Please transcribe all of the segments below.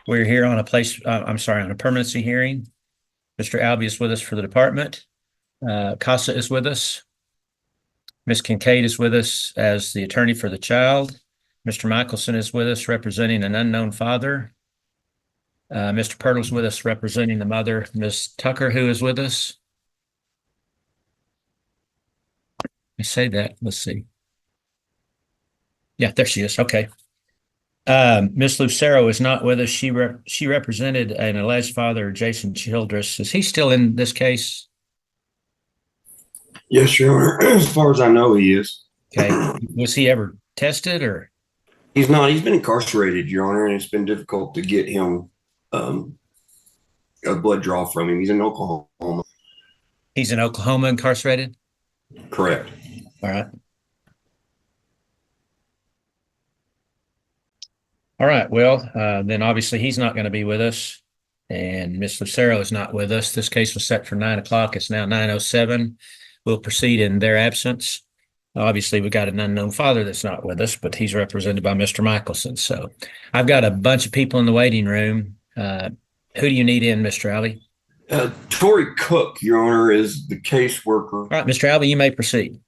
We're here on on a permanency hearing. Mr. Albee is with us for the department. CASA is with us. Ms. Kincaid is with us as the attorney for the child. Mr. Michelson is with us representing an unknown father. Mr. Pirtle is with us representing the mother. Ms. Tucker, who is with us. I say that. Let's see. Yeah, there she is. Okay. Ms. Lucero is not with us. She represented an alleged father, Jason Childress. Is he still in this case? Yes, Your Honor. As far as I know, he is. Okay. Was he ever tested or? He's not. He's been incarcerated, Your Honor, and it's been difficult to get him a blood draw from him. He's in Oklahoma. He's in Oklahoma incarcerated? Correct. All right. All right. Well, then obviously he's not going to be with us. And Ms. Lucero is not with us. This case was set for 9 o'clock. It's now 9:07. We'll proceed in their absence. Obviously, we got an unknown father that's not with us, but he's represented by Mr. Michelson. So I've got a bunch of people in the waiting room. Who do you need in, Mr. Albee? Tori Cook, Your Honor, is the caseworker. All right, Mr. Albee, you may proceed.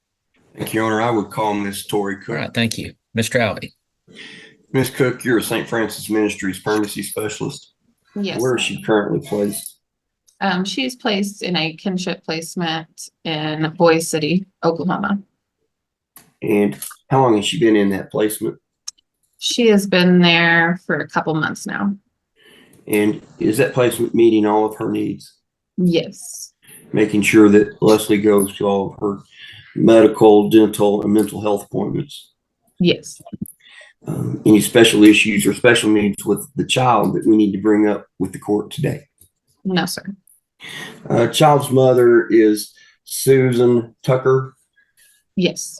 Thank you, Your Honor. I would call Miss Tori Cook. All right, thank you. Mr. Albee. Miss Cook, you're a St. Francis Ministries Permanency Specialist. Yes. Where is she currently placed? She's placed in a kinship placement in Boise City, Oklahoma. And how long has she been in that placement? She has been there for a couple months now. And is that placement meeting all of her needs? Yes. Making sure that Leslie goes to all of her medical, dental, and mental health appointments. Yes. Any special issues or special needs with the child that we need to bring up with the court today? No, sir. Child's mother is Susan Tucker. Yes.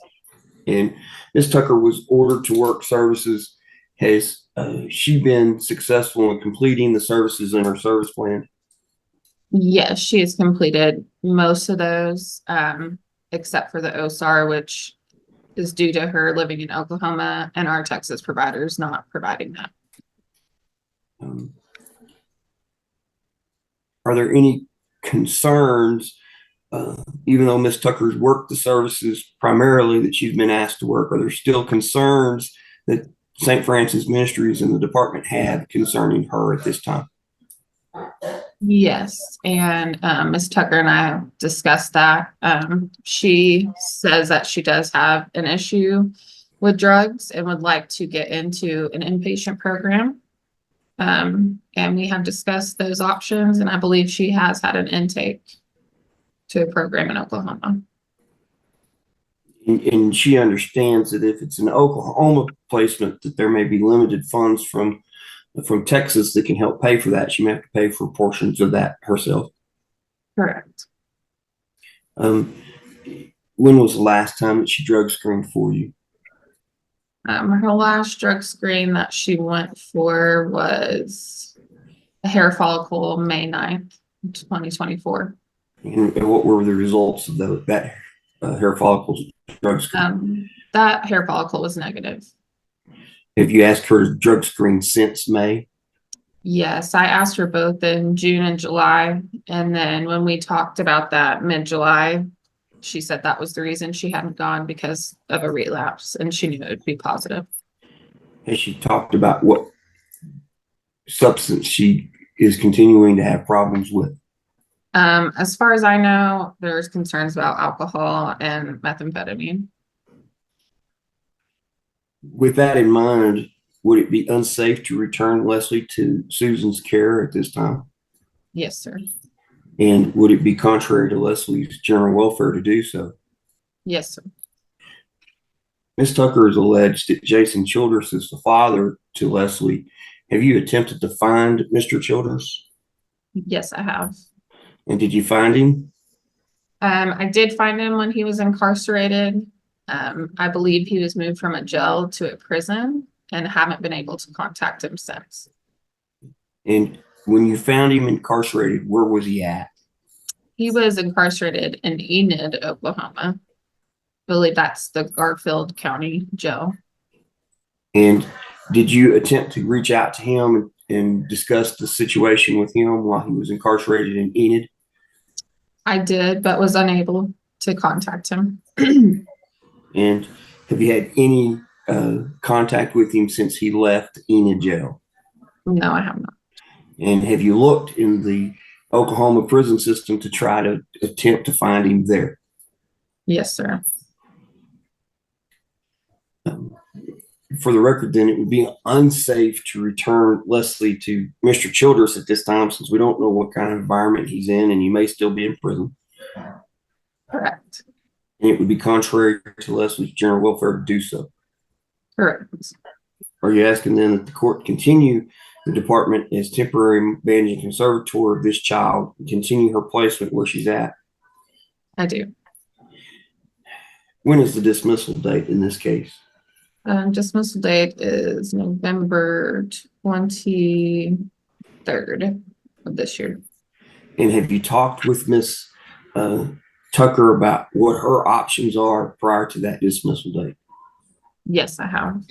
And Ms. Tucker was ordered to work services. Has she been successful in completing the services in her service plan? Yes, she has completed most of those, except for the OSAR, which is due to her living in Oklahoma and our Texas providers not providing that. Are there any concerns, even though Ms. Tucker's worked the services primarily that she's been asked to work, are there still concerns that St. Francis Ministries and the department have concerning her at this time? Yes, and Ms. Tucker and I discussed that. She says that she does have an issue with drugs and would like to get into an inpatient program. And we have discussed those options, and I believe she has had an intake to a program in Oklahoma. And she understands that if it's an Oklahoma placement, that there may be limited funds from Texas that can help pay for that. She may have to pay for portions of that herself. Correct. When was the last time that she drug screened for you? Her last drug screen that she went for was a hair follicle May 9th, 2024. And what were the results of that hair follicle drug screen? That hair follicle was negative. Have you asked her to drug screen since May? Yes, I asked her both in June and July. And then when we talked about that mid-July, she said that was the reason she hadn't gone, because of a relapse, and she knew it would be positive. Has she talked about what substance she is continuing to have problems with? As far as I know, there's concerns about alcohol and methamphetamine. With that in mind, would it be unsafe to return Leslie to Susan's care at this time? Yes, sir. And would it be contrary to Leslie's general welfare to do so? Yes, sir. Ms. Tucker has alleged that Jason Childress is the father to Leslie. Have you attempted to find Mr. Childress? Yes, I have. And did you find him? I did find him when he was incarcerated. I believe he was moved from a jail to a prison, and haven't been able to contact him since. And when you found him incarcerated, where was he at? He was incarcerated in Enid, Oklahoma. I believe that's the Garfield County jail. And did you attempt to reach out to him and discuss the situation with him while he was incarcerated in Enid? I did, but was unable to contact him. And have you had any contact with him since he left Enid jail? No, I have not. And have you looked in the Oklahoma prison system to try to attempt to find him there? Yes, sir. For the record, then, it would be unsafe to return Leslie to Mr. Childress at this time, since we don't know what kind of environment he's in, and he may still be in prison. Correct. And it would be contrary to Leslie's general welfare to do so. Correct. Are you asking then that the court continue the department as temporary managing conservator of this child and continue her placement where she's at? I do. When is the dismissal date in this case? Dismissal date is November 23rd of this year. And have you talked with Miss Tucker about what her options are prior to that dismissal date? Yes, I have.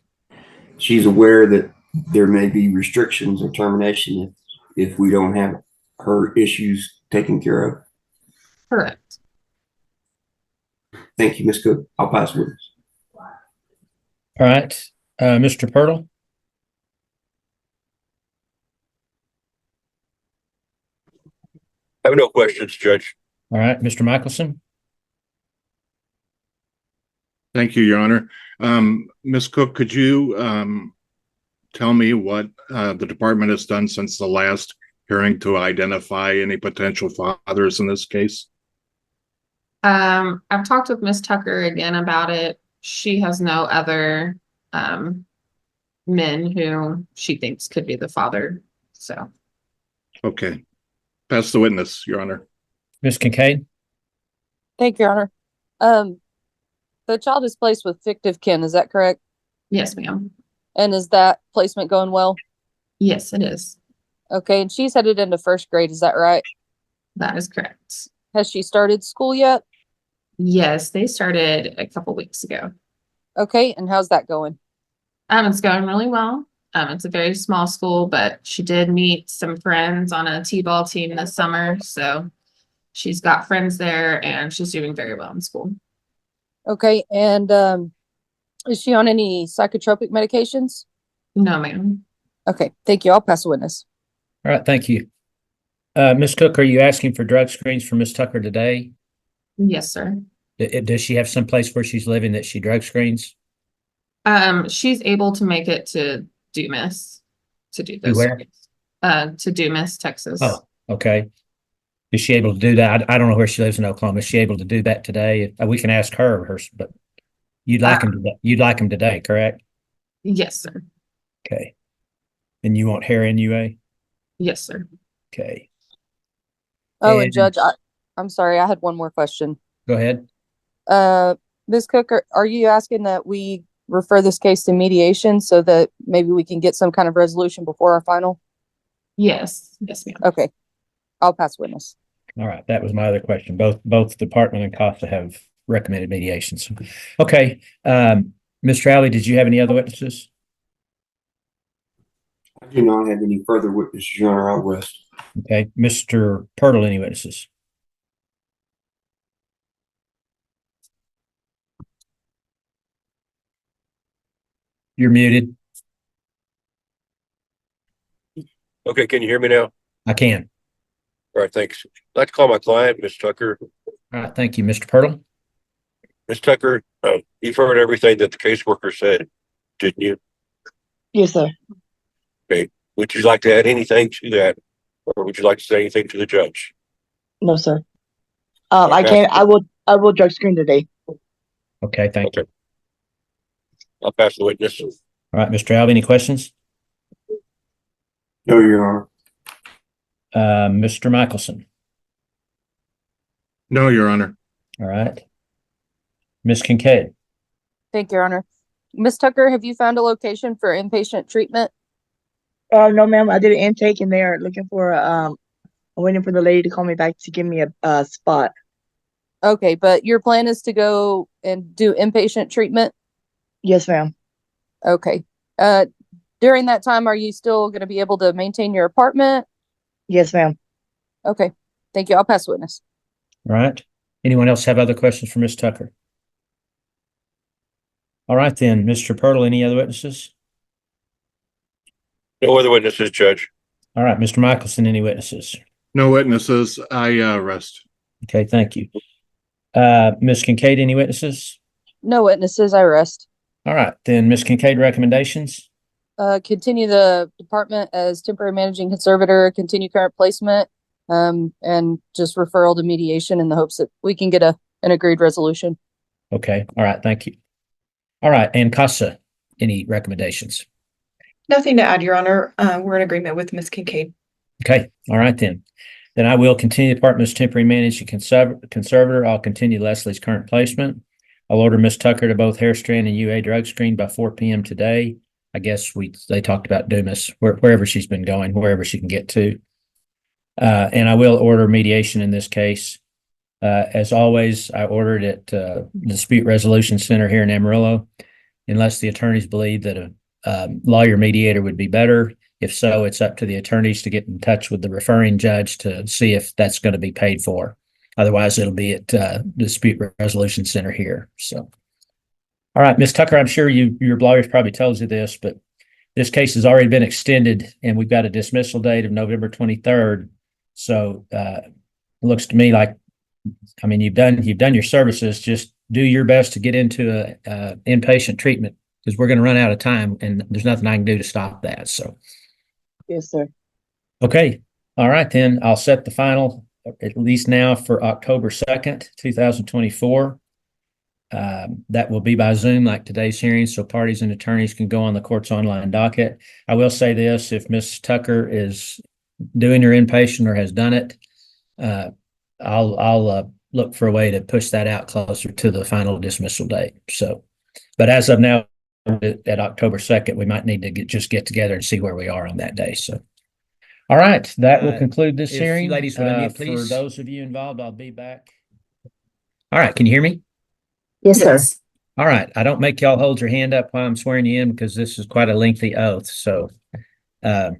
She's aware that there may be restrictions or termination if we don't have her issues taken care of. Correct. Thank you, Ms. Cook. I'll pass witness. All right, Mr. Pirtle. I have no questions, Judge. All right, Mr. Michelson. Thank you, Your Honor. Ms. Cook, could you tell me what the department has done since the last hearing to identify any potential fathers in this case? I've talked with Miss Tucker again about it. She has no other men who she thinks could be the father. So Okay. Pass the witness, Your Honor. Ms. Kincaid. Thank you, Your Honor. The child is placed with fictive kin, is that correct? yes, ma'am. And is that placement going well? Yes, it is. Okay, and she's headed into first grade, is that right? That is correct. Has she started school yet? Yes, they started a couple weeks ago. Okay, and how's that going? It's going really well. It's a very small school, but she did meet some friends on a t-ball team this summer. So she's got friends there and she's doing very well in school. Okay, and is she on any psychotropic medications? No, ma'am. Okay, thank you. I'll pass the witness. All right, thank you. Ms. Cook, are you asking for drug screens for Ms. Tucker today? Yes, sir. Does she have some place where she's living that she drug screens? She's able to make it to Dumas to do those. Where? To Dumas, Texas. Oh, okay. Is she able to do that? I don't know where she lives in Oklahoma. Is she able to do that today? We can ask her, but you'd like him today. You'd like him today, correct? Yes, sir. Okay. And you want hair NUA? Yes, sir. Okay. Oh, and And- Judge, I'm sorry, I had one more question. Go ahead. Ms. Cook, are you asking that we refer this case to mediation so that maybe we can get some kind of resolution before our final? Yes. Yes, ma'am. Okay, I'll pass witness. All right. That was my other question. Both department and CASA have recommended mediations. Okay. Mr. Alley, did you have any other witnesses? I do not have any further witnesses, Your Honor. I'll rest. Okay. Mr. Pirtle, any witnesses? You're muted. Okay, can you hear me now? I can. All right, thanks. I'd like to call my client, Ms. Tucker. All right. Thank you, Mr. Pirtle. Ms. Tucker, you've heard everything that the caseworker said, didn't you? Yes, sir. Would you like to add anything to that? Or would you like to say anything to the judge? No, sir. Okay. I can't. I will drug screen today. Okay. Thank you. Okay. I'll pass the witness. All right. Mr. Alvey, any questions? No, Your Honor. Mr. Michelson. No, Your Honor. All right. Ms. Kincaid. Thank you, Your Honor. Ms. Tucker, have you found a location for inpatient treatment? No, ma'am. I did an intake and they are looking for I'm waiting for the lady to call me back to give me a spot. Okay, but your plan is to go and do inpatient treatment? Yes, ma'am. Okay. during that time, are you still going to be able to maintain your apartment? Yes, ma'am. Okay. Thank you. I'll pass witness. All right. Anyone else have other questions for Ms. Tucker? All right, then, Mr. Purtle, any other witnesses? No other witnesses, Judge. All right, Mr. Michelson, any witnesses? No witnesses. I rest. Okay, thank you. Ms. Kincaid, any witnesses? No witnesses. I rest. All right, then, Ms. Kincaid, recommendations? Continue the department as temporary managing conservator, continue current placement, and just referral to mediation in the hopes that we can get an agreed resolution. Okay, all right, thank you. All right, and CASA, any recommendations? Nothing to add, Your Honor. We're in agreement with Ms. Kincaid. Okay, all right then. Then I will continue the department's temporary managing conservator. I'll continue Leslie's current placement. I'll order Ms. Tucker to both hair strand and UA drug screen by 4 p.m. today. I guess they talked about Dumas, wherever she's been going, wherever she can get to. And I will order mediation in this case. As always, I ordered at the Dispute Resolution Center here in Amarillo, unless the attorneys believe that a lawyer mediator would be better. If so, it's up to the attorneys to get in touch with the referring judge to see if that's going to be paid for. Otherwise, it'll be at Dispute Resolution Center here. So, all right, Ms. Tucker, I'm sure your lawyers probably told you this, but this case has already been extended, and we've got a dismissal date of November 23rd. So it looks to me like, I mean, you've done your services. Just do your best to get into a inpatient treatment, because we're going to run out of time, and there's nothing I can do to stop that. So, Yes, sir. okay, all right, then I'll set the final, at least now, for October 2nd, 2024. That will be by Zoom, like today's hearing, so parties and attorneys can go on the court's online docket. I will say this: if Ms. Tucker is doing her inpatient or has done it, I'll look for a way to push that out closer to the final dismissal date. So, but as of now, at October 2nd, we might need to just get together and see where we are on that day. So, all right, that will conclude this if hearing. you ladies would unmute, For please. those of you involved, I'll be back. All right, can you hear me? Yes, sir. All right, I don't make y'all hold your hand up while I'm swearing you in, because this is quite a lengthy oath. So I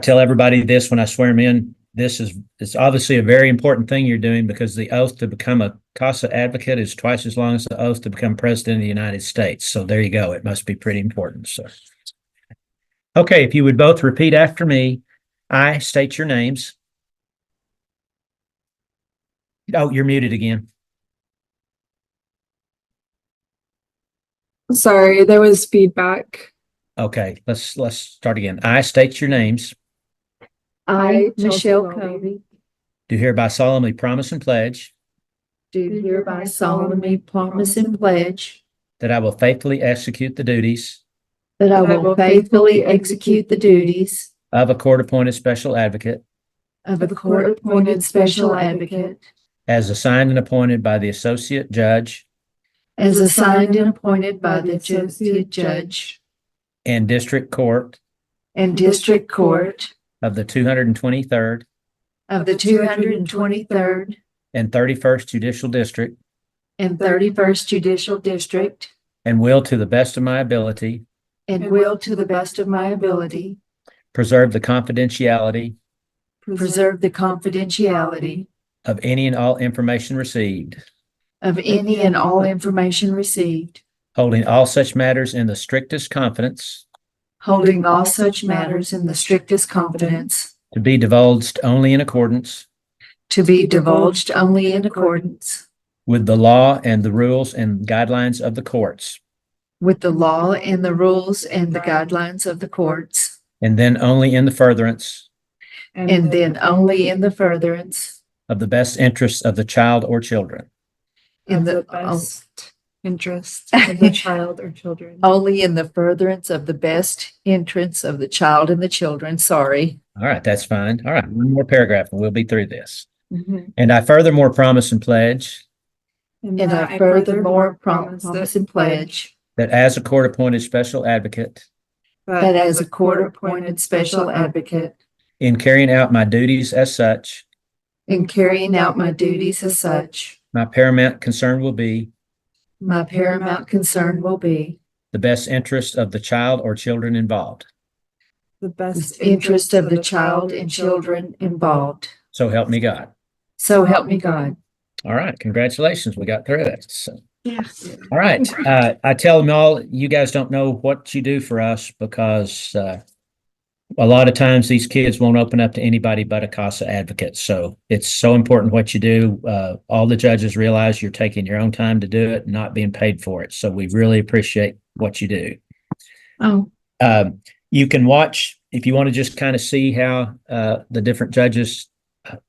tell everybody this when I swear them in. It's obviously a very important thing you're doing, because the oath to become a CASA advocate is twice as long as the oath to become president of the United States. So there you go. It must be pretty important. So, okay, if you would both repeat after me. I state your names. Oh, you're muted again. Sorry, there was feedback. Okay, let's start again. I state your names. I, Michelle Covey, Do hereby solemnly promise and pledge do hereby solemnly promise and pledge that I will faithfully execute the duties that I will faithfully execute the duties of a court-appointed special advocate of a court-appointed special advocate as assigned and appointed by the associate judge as assigned and appointed by the associate judge and district court and district court of the 223rd of the 223rd and 31st Judicial District, and 31st Judicial District, and will, to the best of my ability, and will, to the best of my ability, preserve the confidentiality preserve the confidentiality of any and all information received, of any and all information received, holding all such matters in the strictest confidence, holding all such matters in the strictest confidence, to be divulged only in accordance to be divulged only in accordance with the law and the rules and guidelines of the courts, with the law and the rules and the guidelines of the courts, and then only in the furtherance and then only in the furtherance of the best interests of the child or children. in the best interests of the child or children. only in the furtherance of the best interests of the child and the children. Sorry. All right, that's fine. All right, one more paragraph and we'll be through this. And And I furthermore promise and pledge I furthermore promise and pledge that as a court-appointed special advocate, that as a court-appointed special advocate, in carrying out my duties as such, in carrying out my duties as such, my paramount concern will be my paramount concern will be the best interest of the child or children involved. The best Interest of the child and children involved. So help me God. So help me God. All right, congratulations. We got through it. So, Yes. all right. I tell them all, you guys don't know what you do for us because a lot of times these kids won't open up to anybody but a CASA advocate. So it's so important what you do. All the judges realize you're taking your own time to do it, not being paid for it. So we really appreciate what you do. Oh, You can watch, if you want to just kind of see how the different judges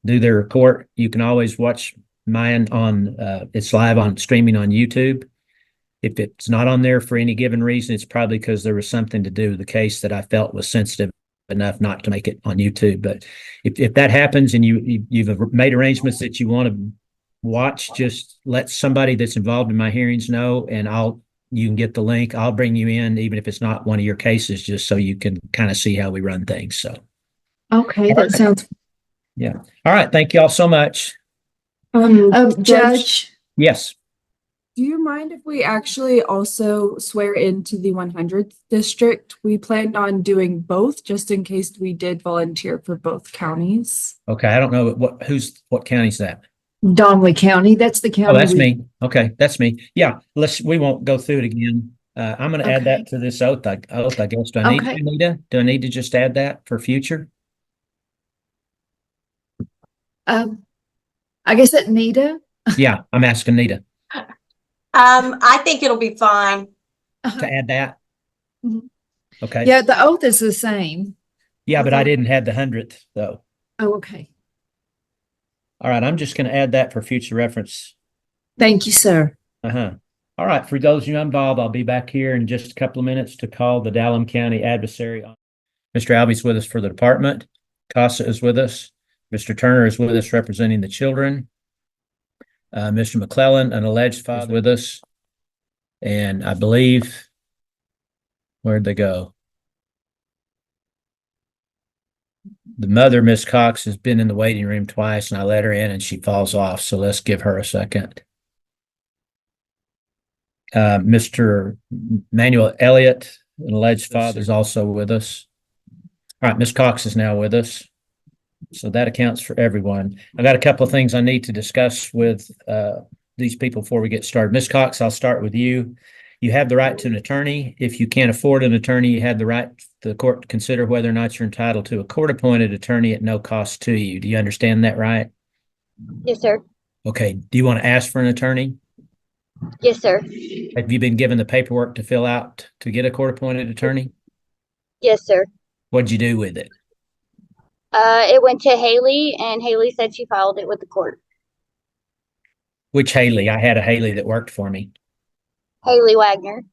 do their court, you can always watch mine on, it's live on streaming on YouTube. If it's not on there for any given reason, it's probably because there was something to do with the case that I felt was sensitive enough not to make it on YouTube. But if that happens and you've made arrangements that you want to watch, just let somebody that's involved in my hearings know, and you can get the link. I'll bring you in, even if it's not one of your cases, just so you can kind of see how we run things. So, okay, that sounds. yeah. All right. Thank you all so much. Judge, Yes. Do you mind if we actually also swear into the 100th district? We planned on doing both just in case we did volunteer for both counties. Okay. I don't know what county's that? Donnelly County, that's the county. Oh, that's me. Okay. That's me. Yeah. We won't go through it again. I'm going to add that to this oath, I guess. Do I need to, Okay. Anita? Do I need to just add that for future? I guess that Nita. Yeah. I'm asking Nita I think it'll be fine. to add that. Mhm. Okay. Yeah, the oath is the same. Yeah, but I didn't have the 100th though. Oh, okay. All right. I'm just going to add that for future reference. Thank you, sir. Uh-huh. All right. For those of you involved, I'll be back here in just a couple of minutes to call the Dallam County Adversary. Mr. Albie's with us for the department. CASA is with us. Mr. Turner is with us representing the children. Mr. McClellan, an alleged father, with us. And I believe, where'd they go? The mother, Miss Cox, has been in the waiting room twice, and I let her in and she falls off. So let's give her a second. Mr. Manuel Elliott, an alleged father, is also with us. All right, Miss Cox is now with us. So that accounts for everyone. I got a couple of things I need to discuss with these people before we get started. Miss Cox, I'll start with you. You have the right to an attorney. If you can't afford an attorney, you have the right for the court to consider whether or not you're entitled to a court-appointed attorney at no cost to you. Do you understand that, right? Yes, sir. Okay. Do you want to ask for an attorney? Yes, sir. Have you been given the paperwork to fill out to get a court-appointed attorney? Yes, sir. What'd you do with it? It went to Haley, and Haley said she filed it with the court. Which Haley? I had a Haley that worked for me. Haley Wagner.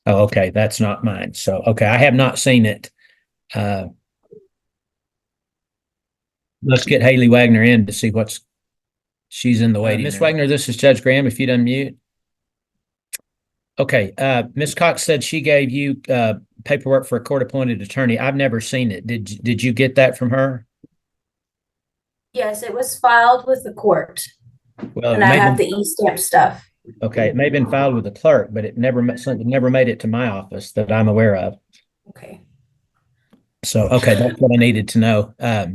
Oh, okay. That's not mine. So, okay. I have not seen it. Let's get Haley Wagner in to see she's in the waiting. Miss Wagner, this is Judge Graham. If you'd unmute. Okay. Miss Cox said she gave you paperwork for a court-appointed attorney. I've never seen it. Did you get that from her? Yes, it was filed with the court. Well, And I have the e-stamp stuff. Okay, it may have been filed with the clerk, but it never made it to my office that I'm aware of. Okay. So, okay, that's what I needed to know. All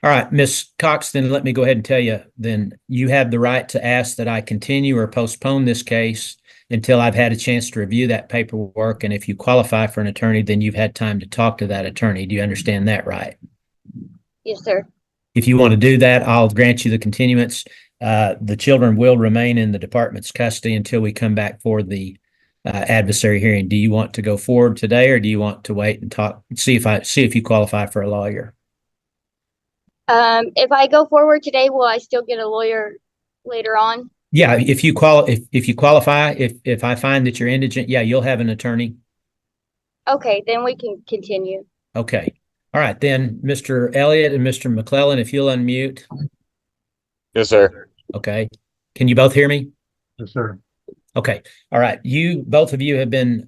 right, Miss Cox, then let me go ahead and tell you, then you have the right to ask that I continue or postpone this case until I've had a chance to review that paperwork. And if you qualify for an attorney, then you've had time to talk to that attorney. Do you understand that right? Yes, sir. If you want to do that, I'll grant you the continuance. The children will remain in the department's custody until we come back for the adversary hearing. Do you want to go forward today, or do you want to wait and talk, see if you qualify for a lawyer? If I go forward today, will I still get a lawyer later on? Yeah, if you qualify, if I find that you're indigent, yeah, you'll have an attorney. Okay, then we can continue. Okay. All right, then Mr. Elliott and Mr. McClellan, if you'll unmute. Yes, sir. Okay. Can you both hear me? Yes, sir. Okay. All right. Both of you have been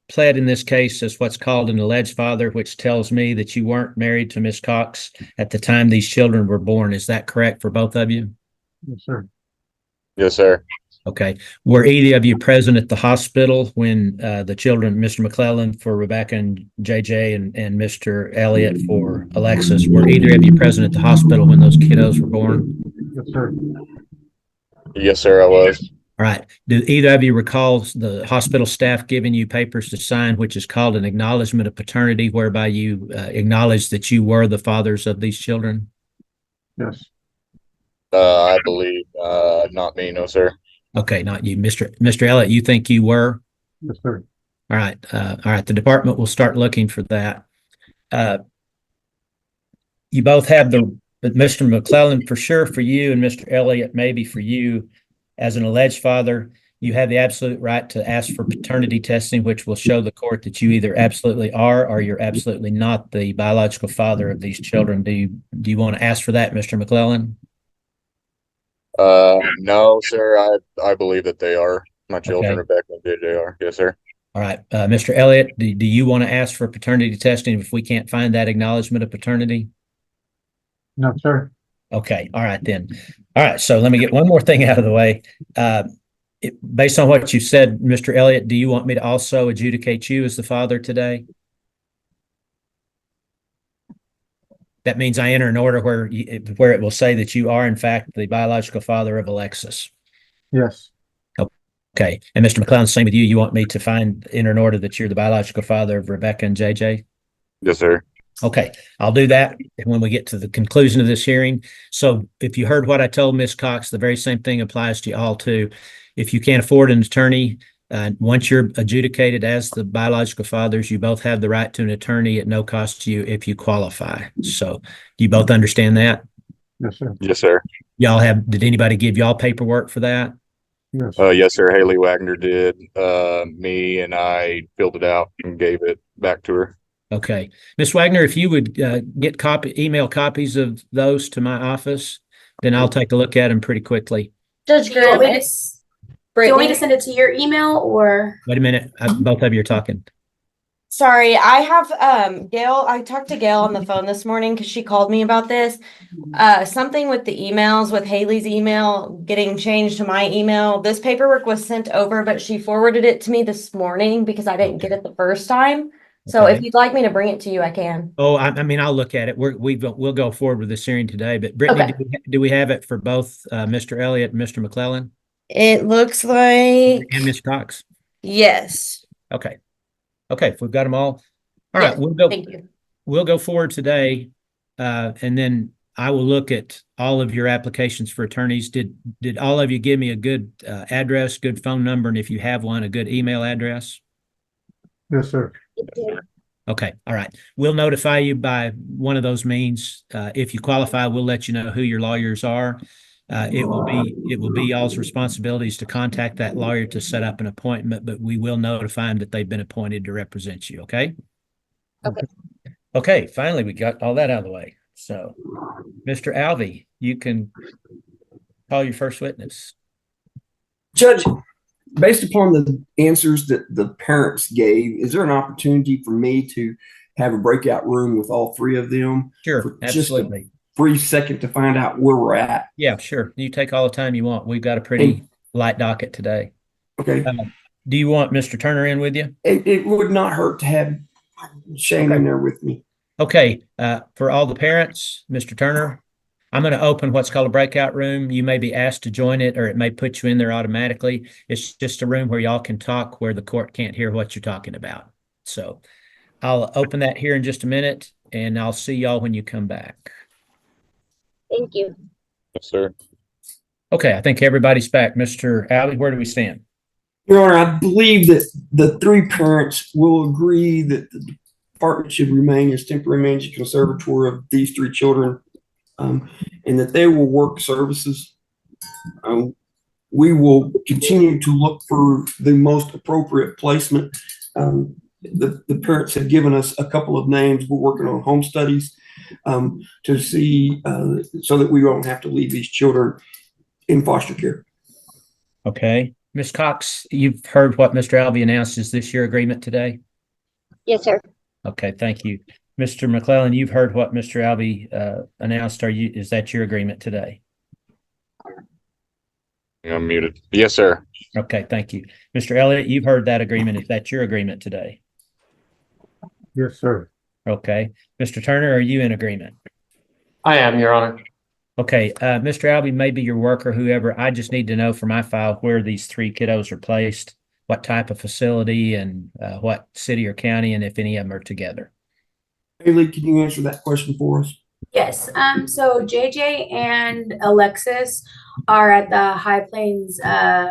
pled in this case as what's called an alleged father, which tells me that you weren't married to Miss Cox at the time these children were born. Is that correct for both of you? Yes, sir. Yes, sir. Okay. Were either of you present at the hospital when the children, Mr. McClellan for Rebecca and JJ and Mr. Elliott for Alexis, were either of you present at the hospital when those kiddos were born? Yes, sir. Yes, sir, I was. All right. Do either of you recall the hospital staff giving you papers to sign, which is called an acknowledgement of paternity, whereby you acknowledge that you were the fathers of these children? Yes. I believe not me, no, sir. Okay, not you, Mr. Elliott. You think you were? Yes, sir. All right. All right. The department will start looking for that. You both have Mr. McClellan for sure for you, and Mr. Elliott maybe for you. As an alleged father, you have the absolute right to ask for paternity testing, which will show the court that you either absolutely are or you're absolutely not the biological father of these children. Do you want to ask for that, Mr. McClellan? No, sir. I believe that they are my children, Okay. Rebecca and JJ are. Yes, sir. All right. Mr. Elliott, do you want to ask for paternity testing if we can't find that acknowledgement of paternity? No, sir. Okay. All right, then. All right. So let me get one more thing out of the way. Based on what you said, Mr. Elliott, do you want me to also adjudicate you as the father today? That means I enter an order where it will say that you are, in fact, the biological father of Alexis. Yes. Okay. And Mr. McClellan, same with you. You want me to enter an order that you're the biological father of Rebecca and JJ? Yes, sir. Okay, I'll do that when we get to the conclusion of this hearing. So if you heard what I told Ms. Cox, the very same thing applies to you all too. If you can't afford an attorney, once you're adjudicated as the biological fathers, you both have the right to an attorney at no cost to you if you qualify. So do you both understand that? Yes, sir. Yes, sir. Did anybody give y'all paperwork for that? Yes. Yes, sir. Haley Wagner did. Me and I filled it out and gave it back to her. Okay. Ms. Wagner, if you would get email copies of those to my office, then I'll take a look at them pretty quickly. Judge Do you want Graham, me do you want me to send it to your email or? Wait a minute. Both of you are talking. Sorry, I have Gail. I talked to Gail on the phone this morning because she called me about this. Something with the emails, with Haley's email getting changed to my email. This paperwork was sent over, but she forwarded it to me this morning because I didn't get it the first time. So Okay. if you'd like me to bring it to you, I can. Oh, I mean, I'll look at it. We'll go forward with this hearing today. But Brittany, Okay. do we have it for both Mr. Elliott and Mr. McClellan It looks like and Ms. Cox? yes. Okay. Okay. If we've got them all. All Yes, right. thank you. We'll go forward today. And then I will look at all of your applications for attorneys. Did all of you give me a good address, good phone number, and if you have one, a good email address? Yes, sir. Okay. All right. We'll notify you by one of those means. If you qualify, we'll let you know who your lawyers are. It will be y'all's responsibilities to contact that lawyer to set up an appointment, but we will notify them that they've been appointed to represent you. Okay. Okay. Okay. Finally, we got all that out of the way. So, Mr. Alvey, you can call your first witness. Judge, based upon the answers that the parents gave, is there an opportunity for me to have a breakout room with all three of them? Sure, absolutely. Just a brief second to find out where we're at. Yeah, sure. You take all the time you want. We've got a pretty light docket today. Okay. Do you want Mr. Turner in with you? It would not hurt to have Shane in there with me. Okay. For all the parents, Mr. Turner, I'm going to open what's called a breakout room. You may be asked to join it, or it may put you in there automatically. It's just a room where y'all can talk where the court can't hear what you're talking about. So I'll open that here in just a minute, and I'll see y'all when you come back. Thank you. Yes, sir. Okay, I think everybody's back. Mr. Alley, where do we stand? Your Honor, I believe that the three parents will agree that the department should remain as temporary managing conservator of these three children, and that they will work services. We will continue to look for the most appropriate placement. The parents have given us a couple of names. We're working on home studies to see so that we won't have to leave these children in foster care. Okay. Ms. Cox, you've heard what Mr. Alvey announced. Is this your agreement today? Yes, sir. Okay, thank you. Mr. McClellan, you've heard what Mr. Alvey announced. Is that your agreement today? I'm muted. Yes, sir. Okay, thank you. Mr. Elliott, you've heard that agreement. Is that your agreement today? Yes, sir. Okay. Mr. Turner, are you in agreement? I am, Your Honor. Okay, Mr. Albee, maybe your worker, whoever, I just need to know for my file where these 3 kiddos are placed, what type of facility, and what city or county, and if any of them are together. Haley, can you answer that question for us? Yes, so JJ and Alexis are at the High Plains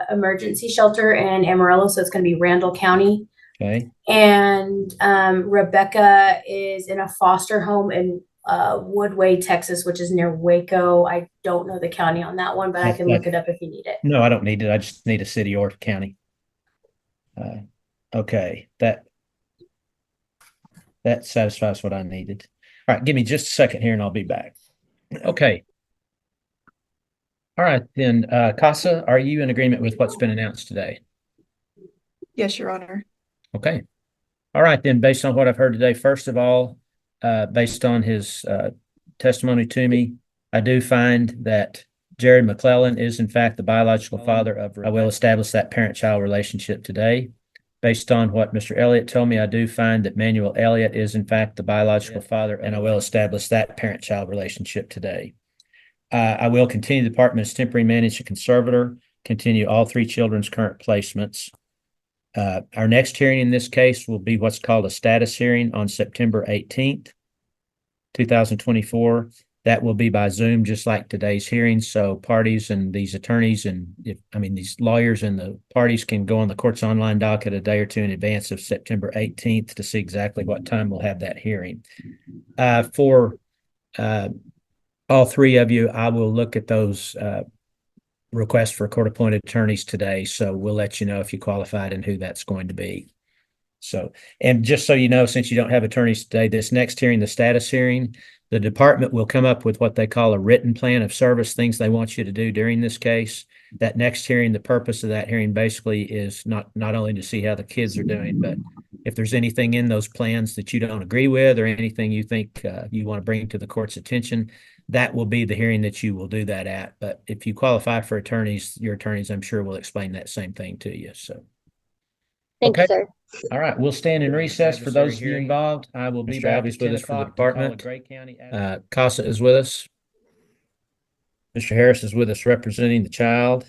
Emergency Shelter in Amarillo, so it's going to be Randall County. Okay. And Rebecca is in a foster home in Woodway, Texas, which is near Waco. I don't know the county on that one, but I can look it up if you need it. No, I don't need it. I just need a city or county. Okay, that satisfies what I needed. All right, give me just a second here and I'll be back. Okay. All right, then, CASA, are you in agreement with what's been announced today? Yes, Your Honor. Okay. All right, then, based on what I've heard today, first of all, based on his testimony to me, I do find that Jared McClellan is in fact the biological father of Rebecca. I will establish that parent-child relationship today. Based on what Mr. Elliott told me, I do find that Manuel Elliott is in fact the biological father, and I will establish that parent-child relationship today. I will continue the department as temporary managing conservator, continue all 3 children's current placements. Our next hearing in this case will be what's called a status hearing on September 18th, 2024. That will be by Zoom, just like today's hearing. So parties and these attorneys and these lawyers and the parties can go on the court's online docket a day or 2 in advance of September 18th to see exactly what time we'll have that hearing. For all 3 of you, I will look at those requests for court-appointed attorneys today. So we'll let you know if you qualified and who that's going to be. So, and just so you know, since you don't have attorneys today, this next hearing, the status hearing, the department will come up with what they call a written plan of service, things they want you to do during this case. That next hearing, the purpose of that hearing basically is not only to see how the kids are doing, but if there's anything in those plans that you don't agree with or anything you think you want to bring to the court's attention, that will be the hearing that you will do that at. But if you qualify for attorneys, your attorneys, I'm sure, will explain that same thing to you. So, Thank you, sir. All right, we'll stand in recess for those of you involved. I will be back with us for the department. CASA is with us. Mr. Harris is with us representing the child.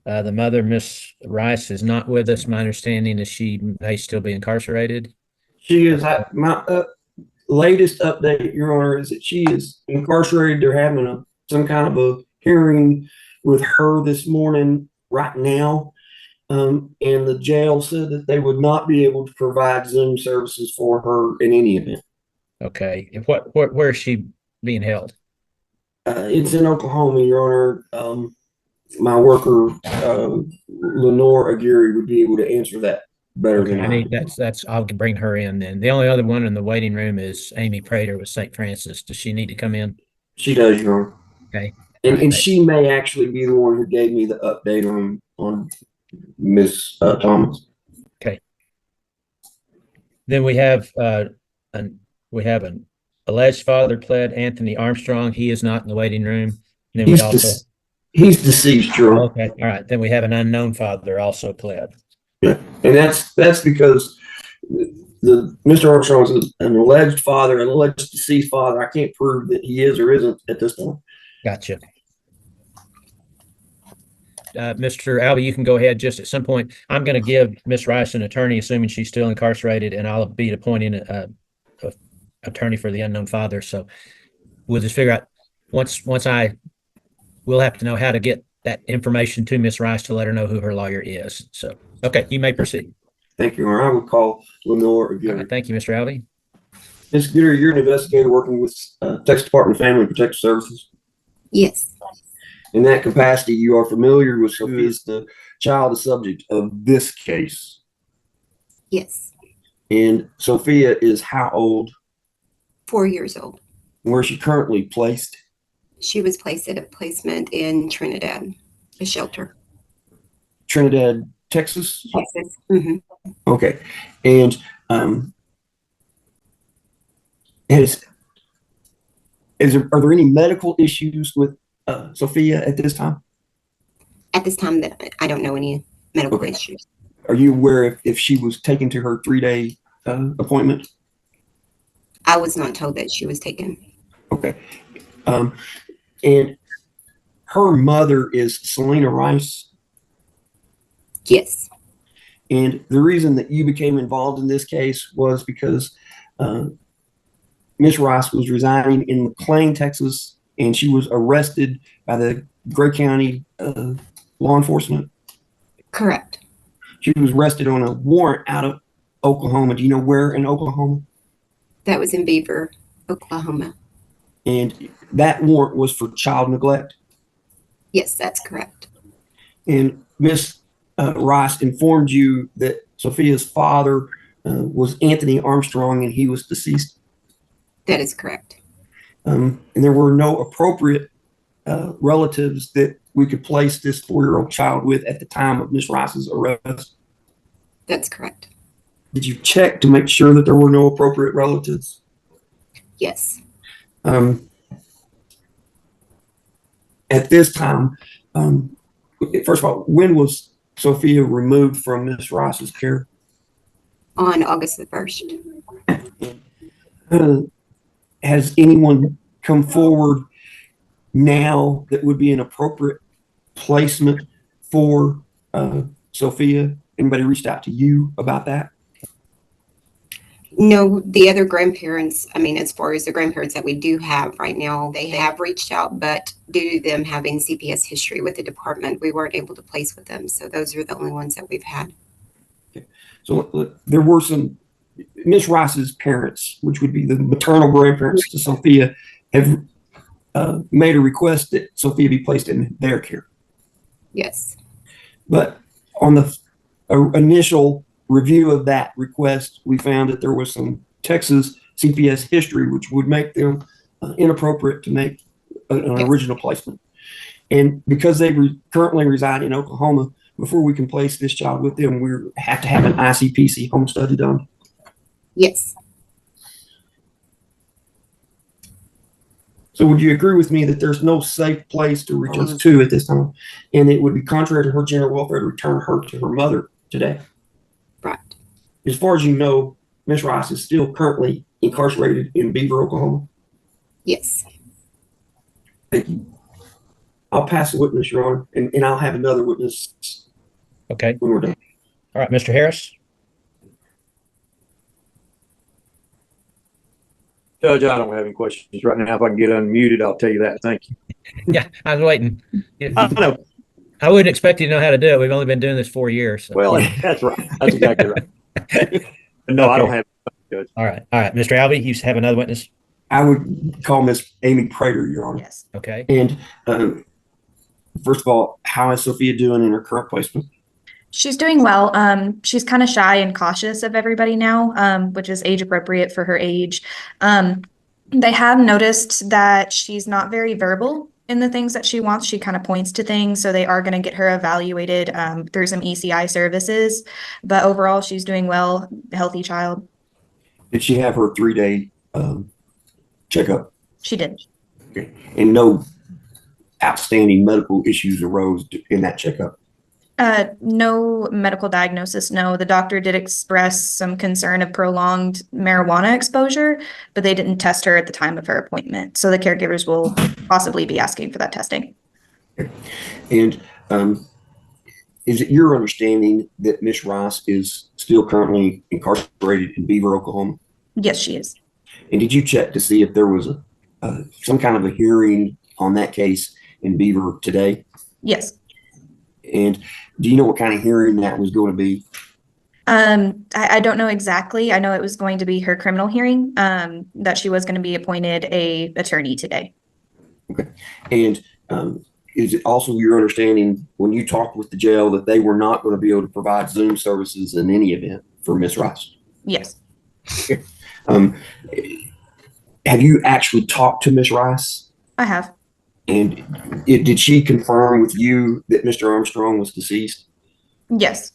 The mother, Miss Rice, is not with us. My understanding is she may still be incarcerated. She is. My latest update, Your Honor, is that she is incarcerated. They're having some kind of a hearing with her this morning right now. And the jail said that they would not be able to provide Zoom services for her in any event. Okay. And where is she being held? It's in Oklahoma, Your Honor. My worker, Lenore Aguirre, would be able to answer that better than I. That's I'll bring her in then. The only other one in the waiting room is Amy Prater with St. Francis. Does she need to come in? She does, Your Honor. Okay. And she may actually be the one who gave me the update on Miss Thomas. Okay. Then we have an alleged father pled, Anthony Armstrong. He is not in the waiting room. And then he's deceased, Your Honor. Okay. All right. Then we have an unknown father also pled. Yeah. And that's because Mr. Armstrong is an alleged father, an alleged deceased father. I can't prove that he is or isn't at this point. Gotcha. Mr. Albee, you can go ahead just at some point. I'm going to give Miss Rice an attorney, assuming she's still incarcerated, and I'll be appointing a attorney for the unknown father. So we'll just figure out we'll have to know how to get that information to Miss Rice to let her know who her lawyer is. So, okay, you may proceed. Thank you, Your Honor. I would call Lenore Aguirre. Right, thank you, Mr. Albee. Ms. Aguirre, you're an investigator working with Texas Department of Family and Protective Services. Yes. In that capacity, you are familiar with Sophia as the child, the subject of this case. Yes. And Sophia is how old? 4 years old. Where is she currently placed? She was placed at a placement in Trinidad, a shelter. Trinidad, Texas? Texas. Mm-hmm. Okay. And are there any medical issues with Sophia at this time? At this time, that I don't know any medical issues. Are you aware if she was taken to her 3-day appointment? I was not told that she was taken. Okay. And her mother is Selena Rice? Yes. And the reason that you became involved in this case was because Miss Rice was residing in McLean, Texas, and she was arrested by the Gray County law enforcement? Correct. She was arrested on a warrant out of Oklahoma. Do you know where in Oklahoma? That was in Beaver, Oklahoma. And that warrant was for child neglect? Yes, that's correct. And Miss Rice informed you that Sophia's father was Anthony Armstrong and he was deceased? That is correct. And there were no appropriate relatives that we could place this 4-year-old child with at the time of Miss Rice's arrest? That's correct. Did you check to make sure that there were no appropriate relatives? Yes. At this time, first of all, when was Sophia removed from Miss Rice's care? On August the 1st. Has anyone come forward now that would be an appropriate placement for Sophia? Anybody reached out to you about that? No, the other grandparents, I mean, as far as the grandparents that we do have right now, they have reached out, but due to them having CPS history with the department, we weren't able to place with them. So those are the only ones that we've had. Okay. So there were some, Miss Rice's parents, which would be the maternal grandparents to Sophia, have made a request that Sophia be placed in their care. Yes. But on the initial review of that request, we found that there was some Texas CPS history, which would make them inappropriate to make an original placement. And because they currently reside in Oklahoma, before we can place this child with them, we have to have an ICPC home study done. Yes. So would you agree with me that there's no safe place to return to at this time? And it would be contrary to her general welfare to return her to her mother today? Right. As far as you know, Miss Rice is still currently incarcerated in Beaver, Oklahoma? Yes. Thank you. I'll pass the witness, Your Honor, and I'll have another witness. Okay. When we're done. All right, Mr. Harris. Judge, I don't have any questions right now. If I can get unmuted, I'll tell you that. Thank you. Yeah, I was waiting. I know. I wouldn't expect you to know how to do it. We've only been doing this 4 years. So. Well, that's right. That's exactly right. No, okay. I don't have. Judge. All right. Mr. Albee, you have another witness? I would call Miss Amy Prater, Your Honor. Yes. Okay. And first of all, how is Sophia doing in her current placement? She's doing well. She's kind of shy and cautious of everybody now, which is age appropriate for her age. They have noticed that she's not very verbal in the things that she wants. She kind of points to things, so they are going to get her evaluated through some ECI services. But overall, she's doing well, healthy child. Did she have her 3-day checkup? She did. Okay. And no outstanding medical issues arose in that checkup? No medical diagnosis. No, the doctor did express some concern of prolonged marijuana exposure, but they didn't test her at the time of her appointment. So the caregivers will possibly be asking for that testing. And is it your understanding that Miss Rice is still currently incarcerated in Beaver, Oklahoma? Yes, she is. And did you check to see if there was some kind of a hearing on that case in Beaver today? Yes. And do you know what kind of hearing that was going to be? I don't know exactly. I know it was going to be her criminal hearing, that she was going to be appointed a attorney today. Okay. And is it also your understanding when you talked with the jail that they were not going to be able to provide Zoom services in any event for Miss Rice? Yes. Have you actually talked to Miss Rice? I have. And did she confirm with you that Mr. Armstrong was deceased? Yes.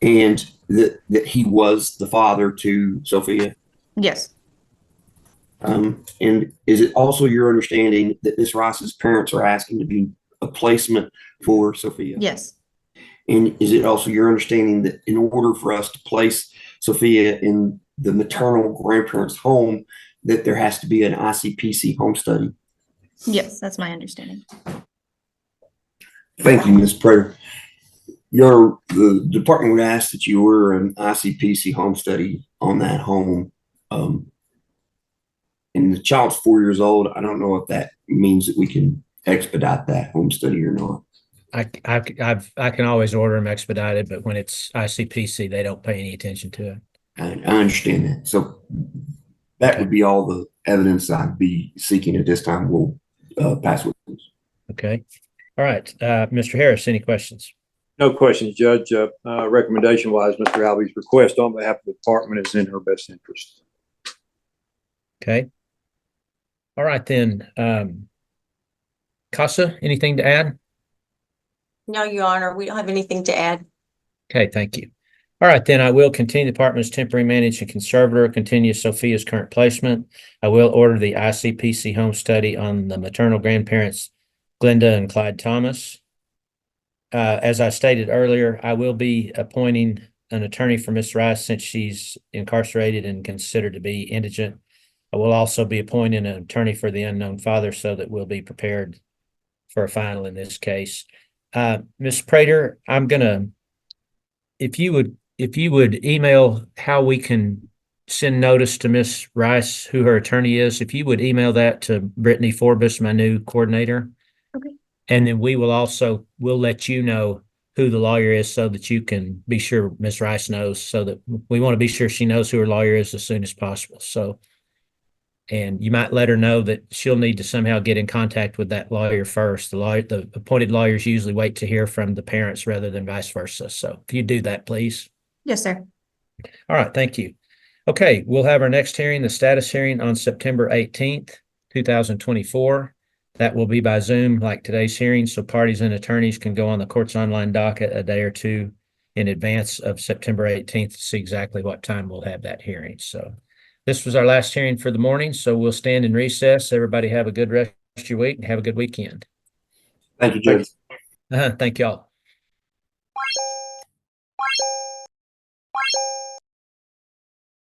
And that he was the father to Sophia? Yes. And is it also your understanding that Miss Rice's parents are asking to be a placement for Sophia? Yes. And is it also your understanding that in order for us to place Sophia in the maternal grandparents' home, that there has to be an ICPC home study? Yes, that's my understanding. Thank you, Ms. Prater. The department would ask that you order an ICPC home study on that home. And the child's 4 years old. I don't know if that means that we can expedite that home study or not. I can always order them expedited, but when it's ICPC, they don't pay any attention to it. I understand that. So that would be all the evidence I'd be seeking at this time. We'll pass with this. Okay. All right. Mr. Harris, any questions? No questions, Judge. Recommendation wise, Mr. Alby's request on behalf of the department is in her best interest. Okay. All right, then. CASA, anything to add? No, Your Honor, we don't have anything to add. Okay, thank you. All right, then I will continue the department's temporary managing conservator, continue Sophia's current placement. I will order the ICPC home study on the maternal grandparents, Glenda and Clyde Thomas. As I stated earlier, I will be appointing an attorney for Ms. Rice since she's incarcerated and considered to be indigent. I will also be appointing an attorney for the unknown father so that we'll be prepared for a final in this case. Ms. Prater, if you would email how we can send notice to Ms. Rice, who her attorney is, if you would email that to Brittany Forbes, my new coordinator. Okay. And then we'll let you know who the lawyer is so that you can be sure Ms. Rice knows, so that we want to be sure she knows who her lawyer is as soon as possible. So, and you might let her know that she'll need to somehow get in contact with that lawyer first. The appointed lawyers usually wait to hear from the parents rather than vice versa. So if you do that, please. Yes, sir. All right, thank you. Okay, we'll have our next hearing, the status hearing, on September 18th, 2024. That will be by Zoom like today's hearing, so parties and attorneys can go on the court's online docket a day or two in advance of September 18th to see exactly what time we'll have that hearing. So this was our last hearing for the morning, so we'll stand in recess. Everybody have a good rest of your week and have a good weekend. Thank you, Judge. Thank you all.